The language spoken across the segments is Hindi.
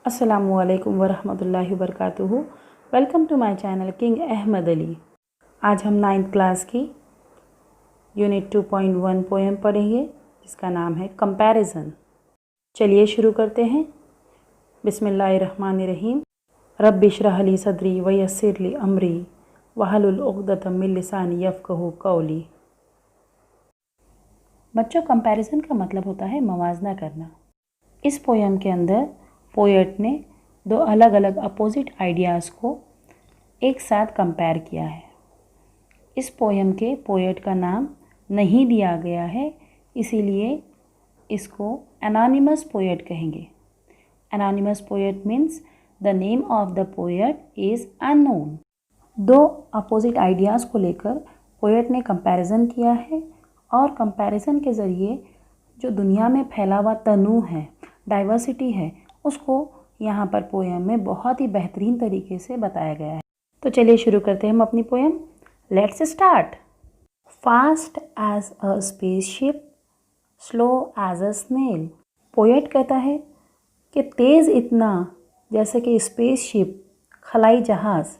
अस्सलामुअलैकुम वरहमतुल्लाहि वबरकातुहू। Welcome to my channel king Ahmad Ali. आज हम 9th क्लास की यूनिट 2.1 पोएम पढ़ेंगे जिसका नाम है कंपैरिजन। चलिए शुरू करते हैं। बिस्मिल्लाहिर्रहमानिर्रहीम। रब्बि इश्रह ली सदरी व यस्सिर ली अमरी वहलुल उक़दतम मिन लिसानी यफ़क़हू क़ौली। बच्चों, कंपैरिजन का मतलब होता है मवाजना करना। इस पोएम के अंदर पोएट ने दो अलग अलग अपोजिट आइडियाज़ को एक साथ कंपेयर किया है। इस पोएम के पोएट का नाम नहीं दिया गया है, इसीलिए इसको एनोनिमस पोएट कहेंगे। Anonymous poet means the name of the poet is unknown. दो अपोजिट आइडियाज़ को लेकर पोएट ने कंपैरिजन किया है और कंपैरिजन के ज़रिए जो दुनिया में फैला हुआ तनू है, डाइवर्सिटी है, उसको यहाँ पर पोएम में बहुत ही बेहतरीन तरीके से बताया गया है। तो चलिए शुरू करते हैं हम अपनी poem. Let's start. Fast as a spaceship, slow as a snail. Poet कहता है कि तेज़ इतना जैसे कि स्पेसशिप, खलाई जहाज़,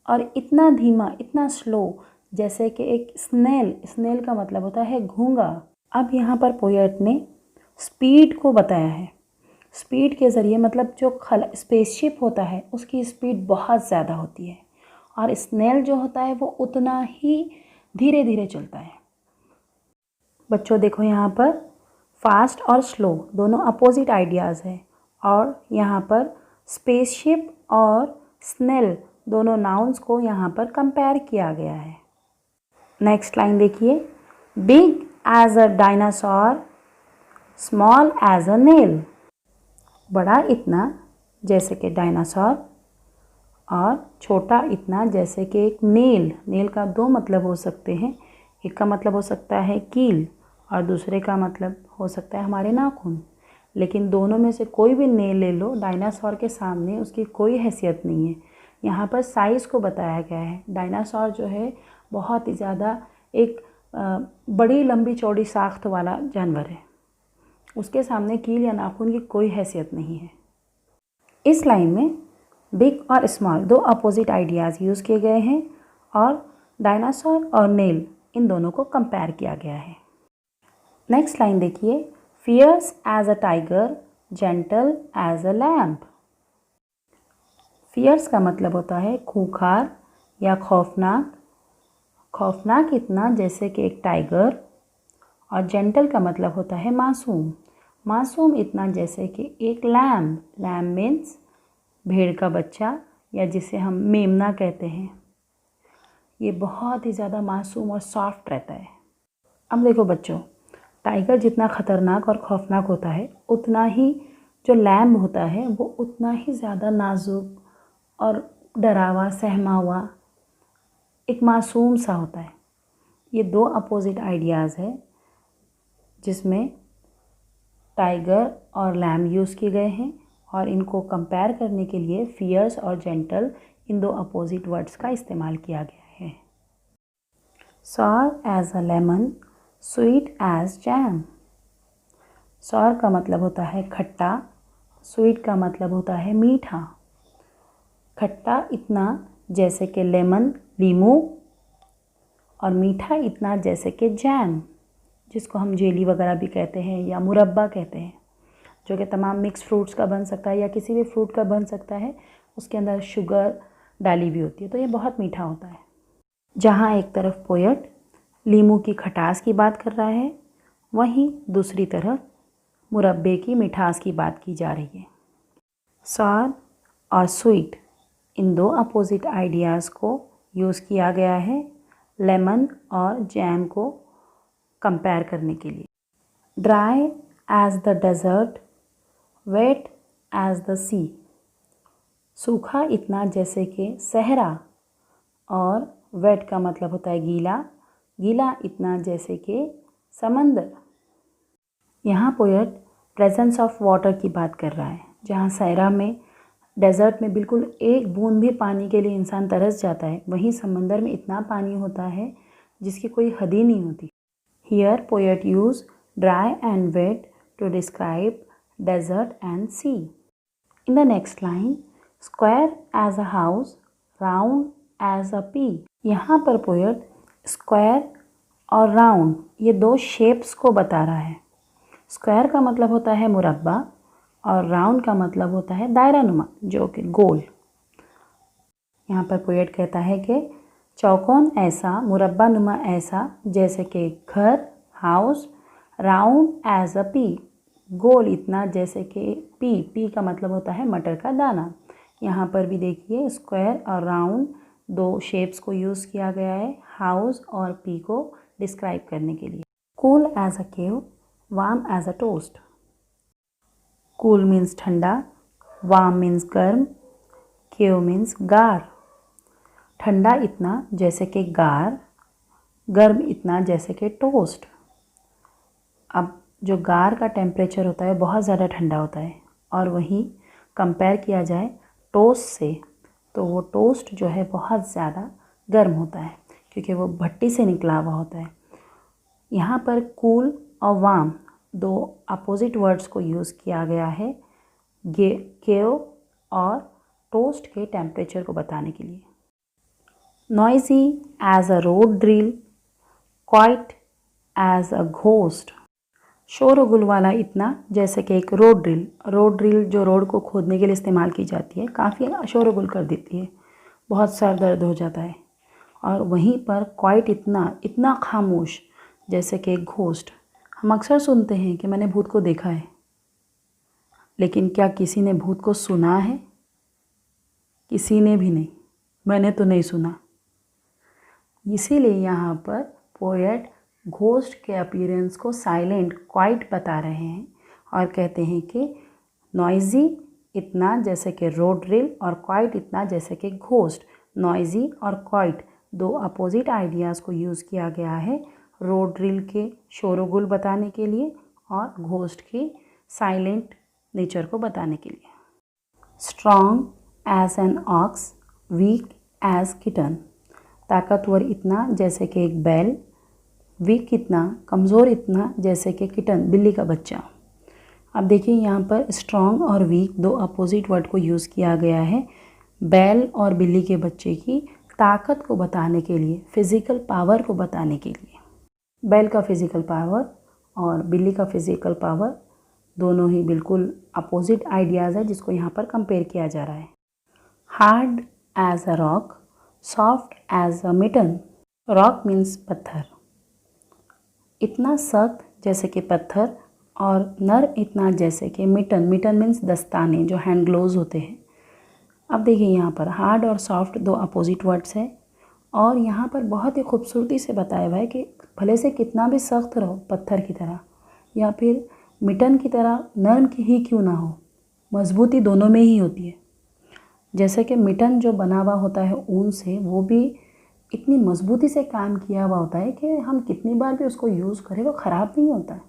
और इतना धीमा, इतना स्लो जैसे कि एक स्नेल। स्नेल का मतलब होता है घोंघा। अब यहाँ पर पोएट ने स्पीड को बताया है। स्पीड के ज़रिए मतलब जो स्पेसशिप होता है उसकी स्पीड बहुत ज़्यादा होती है और स्नेल जो होता है वो उतना ही धीरे धीरे चलता है। बच्चों देखो, यहाँ पर फास्ट और स्लो दोनों अपोजिट आइडियाज़ हैं और यहाँ पर स्पेसशिप और स्नेल दोनों नाउन्स को यहाँ पर कंपेयर किया गया है। नेक्स्ट लाइन देखिए। Big as a dinosaur, small as a nail. बड़ा इतना जैसे कि डायनासोर और छोटा इतना जैसे कि एक नेल। नेल का दो मतलब हो सकते हैं। एक का मतलब हो सकता है कील और दूसरे का मतलब हो सकता है हमारे नाखून। लेकिन दोनों में से कोई भी नेल ले लो, डायनासोर के सामने उसकी कोई हैसियत नहीं है। यहाँ पर साइज़ को बताया गया है। डायनासोर जो है बहुत ही ज़्यादा एक बड़ी लंबी चौड़ी साख्त वाला जानवर है, उसके सामने कील या नाखून की कोई हैसियत नहीं है। इस लाइन में बिग और स्मॉल दो अपोजिट आइडियाज़ यूज़ किए गए हैं और डायनासोर और नेल इन दोनों को कंपेयर किया गया है। नेक्स्ट लाइन देखिए। Fierce as a tiger, gentle as a lamb. Fierce का मतलब होता है खूंखार या खौफनाक। खौफनाक इतना जैसे कि एक टाइगर। और जेंटल का मतलब होता है मासूम। मासूम इतना जैसे कि एक लैम्ब। लैम्ब मीन्स भेड़ का बच्चा या जिसे हम मेमना कहते हैं। ये बहुत ही ज़्यादा मासूम और सॉफ्ट रहता है। अब देखो बच्चों, टाइगर जितना ख़तरनाक और खौफनाक होता है उतना ही जो लैम्ब होता है वो उतना ही ज़्यादा नाजुक और डरावा, सहमा हुआ, एक मासूम सा होता है। ये दो अपोजिट आइडियाज़ है जिसमें टाइगर और लैम्ब यूज़ किए गए हैं और इनको कंपेयर करने के लिए फियर्स और जेंटल इन दो अपोजिट वर्ड्स का इस्तेमाल किया गया है। Sour as a lemon, sweet as jam. Sour का मतलब होता है खट्टा, स्वीट का मतलब होता है मीठा। खट्टा इतना जैसे कि लेमन, लीमू, और मीठा इतना जैसे कि जैम, जिसको हम जेली वगैरह भी कहते हैं या मुरब्बा कहते हैं, जो कि तमाम मिक्स फ्रूट्स का बन सकता है या किसी भी फ्रूट का बन सकता है। उसके अंदर शुगर डाली भी होती है, तो ये बहुत मीठा होता है। जहाँ एक तरफ पोएट लीमू की खटास की बात कर रहा है, वहीं दूसरी तरफ मुरब्बे की मिठास की बात की जा रही है। सॉर और स्वीट इन दो अपोजिट आइडियाज़ को यूज़ किया गया है लेमन और जैम को कंपेयर करने के लिए। Dry as the desert, wet as the sea. सूखा इतना जैसे कि सहरा और वेट का मतलब होता है गीला। गीला इतना जैसे कि समंदर। यहाँ पोएट प्रेजेंस ऑफ वाटर की बात कर रहा है। जहाँ सहरा में, डेजर्ट में बिल्कुल एक बूंद भी पानी के लिए इंसान तरस जाता है, वहीं समंदर में इतना पानी होता है जिसकी कोई हद ही नहीं होती। Here poet use dry and wet to describe desert and sea. In the next line, square as a house, round as a pea. यहाँ पर पोएट स्क्वायर और राउंड ये दो शेप्स को बता रहा है। स्क्वायर का मतलब होता है मुरब्बा और राउंड का मतलब होता है दायरा नुमा, जो कि गोल। यहाँ पर पोएट कहता है कि चौकोन ऐसा, मुरब्बा नुमा ऐसा जैसे कि घर, house, round as a pea, गोल इतना जैसे कि पी का मतलब होता है मटर का दाना। यहाँ पर भी देखिए स्क्वायर और राउंड दो शेप्स को यूज़ किया गया है हाउस और पी को डिस्क्राइब करने के लिए। Cool as a cave, warm as a toast. Cool means ठंडा, वार्म मीन्स गर्म, केव मीन्स गार। ठंडा इतना जैसे कि गार, गर्म इतना जैसे कि टोस्ट। अब जो गार का टेम्परेचर होता है बहुत ज़्यादा ठंडा होता है और वहीं कंपेयर किया जाए टोस्ट से तो वो टोस्ट जो है बहुत ज़्यादा गर्म होता है क्योंकि वो भट्टी से निकला हुआ होता है। यहाँ पर कूल और वार्म दो अपोजिट वर्ड्स को यूज़ किया गया है केव और टोस्ट के टेम्परेचर को बताने के लिए। Noisy as a road drill, quiet as a ghost. शोर गुल वाला इतना जैसे कि एक रोड ड्रिल जो रोड को खोदने के लिए इस्तेमाल की जाती है, काफ़ी शोर गुल कर देती है, बहुत सर दर्द हो जाता है। और वहीं पर क्वाइट इतना खामोश जैसे कि एक घोस्ट। हम अक्सर सुनते हैं कि मैंने भूत को देखा है, लेकिन क्या किसी ने भूत को सुना है? किसी ने भी नहीं, मैंने तो नहीं सुना। इसीलिए यहाँ पर पोएट घोस्ट के अपीयरेंस को साइलेंट क्वाइट बता रहे हैं और कहते हैं कि नॉइजी इतना जैसे कि रोड ड्रिल और क्वाइट इतना जैसे कि घोस्ट। नॉइजी और क्वाइट दो अपोजिट आइडियाज़ को यूज़ किया गया है रोड ड्रिल के शोरगुल बताने के लिए और घोस्ट के साइलेंट नेचर को बताने के लिए। Strong as an ox, weak as kitten. ताकतवर इतना जैसे कि एक बैल, वीक इतना, कमज़ोर इतना जैसे कि किटन, बिल्ली का बच्चा। अब देखिए यहाँ पर स्ट्रॉन्ग और वीक दो अपोजिट वर्ड को यूज़ किया गया है बैल और बिल्ली के बच्चे की ताकत को बताने के लिए, फिज़िकल पावर को बताने के लिए। बैल का फिज़िकल पावर और बिल्ली का फिज़िकल पावर दोनों ही बिल्कुल अपोजिट आइडियाज़ है जिसको यहाँ पर कंपेयर किया जा रहा है। Hard as a rock, soft as a mitten. Rock means पत्थर, इतना सख्त जैसे कि पत्थर और नर्म इतना जैसे कि मिटन। मिटन मीन्स दस्ताने जो हैंड ग्लोव्स होते हैं। अब देखिए यहाँ पर हार्ड और सॉफ्ट दो अपोजिट वर्ड्स हैं और यहाँ पर बहुत ही खूबसूरती से बताया हुआ है कि भले से कितना भी सख्त रहो पत्थर की तरह या फिर मिटन की तरह नर्म की ही क्यों ना हो, मजबूती दोनों में ही होती है। जैसे कि मिटन जो बना हुआ होता है ऊन से, वो भी इतनी मजबूती से काम किया हुआ होता है कि हम कितनी बार भी उसको यूज़ करें वो ख़राब नहीं होता है,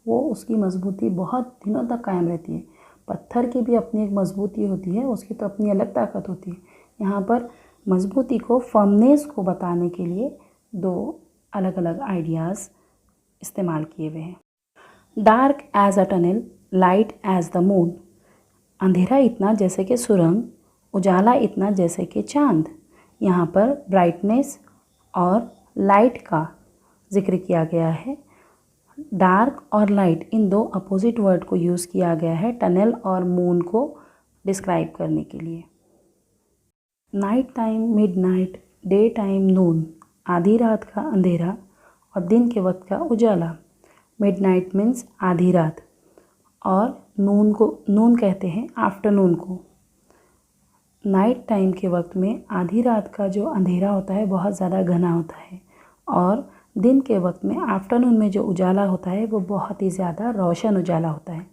वो उसकी मजबूती बहुत दिनों तक कायम रहती है। पत्थर की भी अपनी एक मजबूती होती है, उसकी तो अपनी अलग ताकत होती है। यहाँ पर मजबूती को, फर्मनेस को बताने के लिए दो अलग अलग आइडियाज़ इस्तेमाल किए हुए हैं। Dark as a tunnel, light as the moon. अंधेरा इतना जैसे कि सुरंग, उजाला इतना जैसे कि चांद। यहाँ पर ब्राइटनेस और लाइट का जिक्र किया गया है। डार्क और लाइट इन दो अपोजिट वर्ड को यूज़ किया गया है टनल और मून को डिस्क्राइब करने के लिए। Night time, mid night, day time, noon. आधी रात का अंधेरा और दिन के वक्त का उजाला। मिड नाइट मीन्स आधी रात और नून कहते हैं आफ्टरनून को। नाइट टाइम के वक्त में आधी रात का जो अंधेरा होता है बहुत ज़्यादा घना होता है और दिन के वक्त में आफ्टरनून में जो उजाला होता है वो बहुत ही ज़्यादा रोशन उजाला होता है।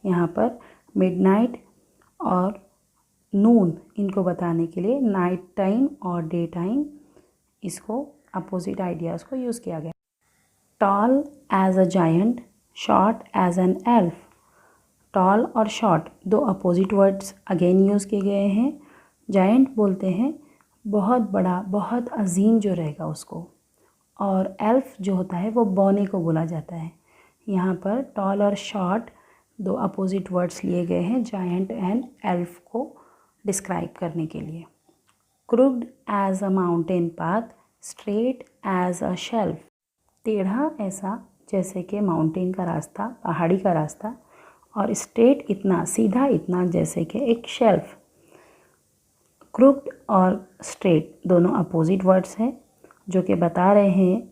यहाँ पर मिडनाइट और नून इनको बताने के लिए नाइट टाइम और डे टाइम इसको अपोजिट आइडियाज़ को यूज़ किया गया। Tall as a giant, short as an elf. Tall और शॉर्ट दो अपोजिट वर्ड्स अगेन यूज़ किए गए हैं। जायंट बोलते हैं बहुत बड़ा, बहुत अजीम जो रहेगा उसको, और एल्फ जो होता है वो बौने को बोला जाता है। यहाँ पर टॉल और शॉर्ट दो अपोजिट वर्ड्स लिए गए हैं जायंट एंड एल्फ को डिस्क्राइब करने के लिए। Crooked as a mountain path, straight as a shelf. टेढ़ा ऐसा जैसे कि माउंटेन का रास्ता, पहाड़ी का रास्ता, और स्ट्रेट इतना, सीधा इतना जैसे कि एक शेल्फ। क्रूक्ड और स्ट्रेट दोनों अपोजिट वर्ड्स हैं जो कि बता रहे हैं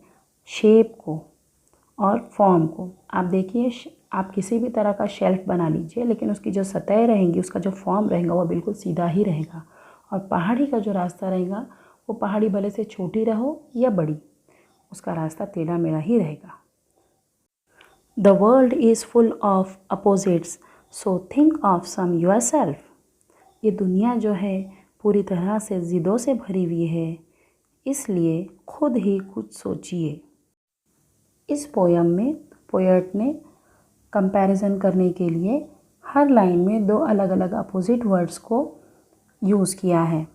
शेप को और फॉर्म को। आप देखिए, आप किसी भी तरह का शेल्फ बना लीजिए, लेकिन उसकी जो सतह रहेंगी, उसका जो फॉर्म रहेगा वो बिल्कुल सीधा ही रहेगा। और पहाड़ी का जो रास्ता रहेगा, वो पहाड़ी भले से छोटी रहो या बड़ी, उसका रास्ता टेढ़ा मेढ़ा ही रहेगा। The world is full of opposites, so think of some yourself. ये दुनिया जो है पूरी तरह से ज़िद्दों से भरी हुई है, इसलिए खुद ही कुछ सोचिए। इस पोयम में पोएट ने कंपैरिजन करने के लिए हर लाइन में दो अलग अलग अपोजिट वर्ड्स को यूज़ किया है,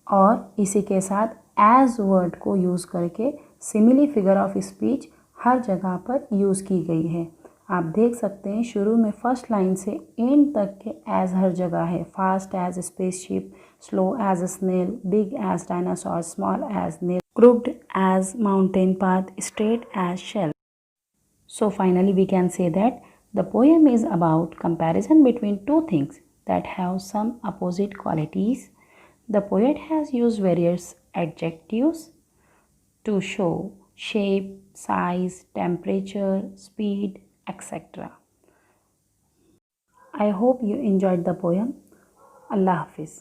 और इसी के साथ एज वर्ड को यूज़ करके सिमिली फिगर ऑफ स्पीच हर जगह पर यूज़ की गई है। आप देख सकते हैं शुरू में फर्स्ट लाइन से एंड तक के एज हर जगह है। Fast as spaceship, slow as snail, big as dinosaur, small as nail, crooked as mountain path, straight as shell. So finally we can say that the poem is about comparison between two things that have some opposite qualities. The poet has used various adjectives to show shape, size, temperature, speed, etc. I hope you enjoyed the poem. Allah Hafiz.